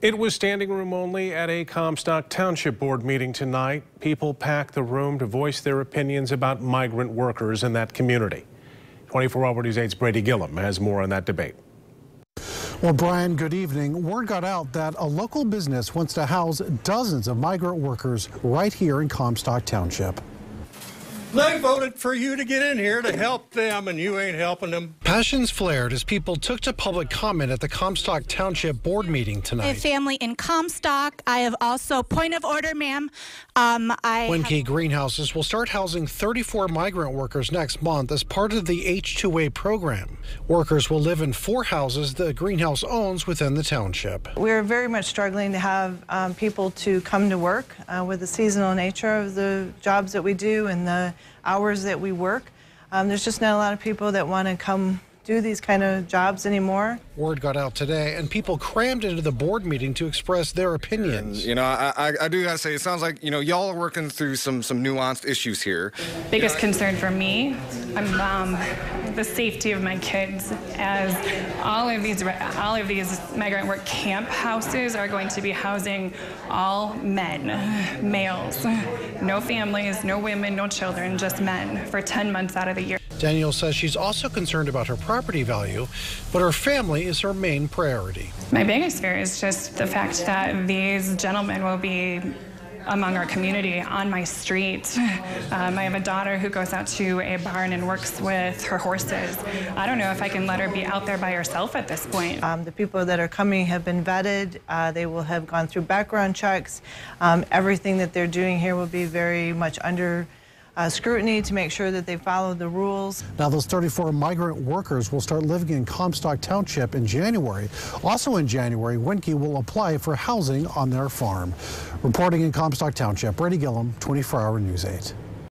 It was standing room only at a Comstock Township board meeting tonight. People packed the room to voice their opinions about migrant workers in that community. 24 Hour News 8's Brady Gillum has more on that debate. Well, Brian, good evening. Word got out that a local business wants to house dozens of migrant workers right here in Comstock Township. They voted for you to get in here to help them, and you ain't helping them. Passions flared as people took to public comment at the Comstock Township board meeting tonight. A family in Comstock. I have also, point of order, ma'am. Winkie Greenhouses will start housing 34 migrant workers next month as part of the H-2A program. Workers will live in 4 houses the greenhouse owns within the township. We're very much struggling to have people to come to work with the seasonal nature of the jobs that we do and the hours that we work. There's just not a lot of people that want to come do these kind of jobs anymore. Word got out today, and people crammed into the board meeting to express their opinions. You know, I do gotta say, it sounds like, you know, y'all are working through some nuanced issues here. Biggest concern for me, I'm a mom, the safety of my kids, as all of these migrant work camp houses are going to be housing all men, males, no families, no women, no children, just men for 10 months out of the year. Danielle says she's also concerned about her property value, but her family is her main priority. My biggest fear is just the fact that these gentlemen will be among our community on my street. I have a daughter who goes out to a barn and works with her horses. I don't know if I can let her be out there by herself at this point. The people that are coming have been vetted. They will have gone through background checks. Everything that they're doing here will be very much under scrutiny to make sure that they follow the rules. Now, those 34 migrant workers will start living in Comstock Township in January. Also in January, Winkie will apply for housing on their farm. Reporting in Comstock Township, Brady Gillum, 24 Hour News 8.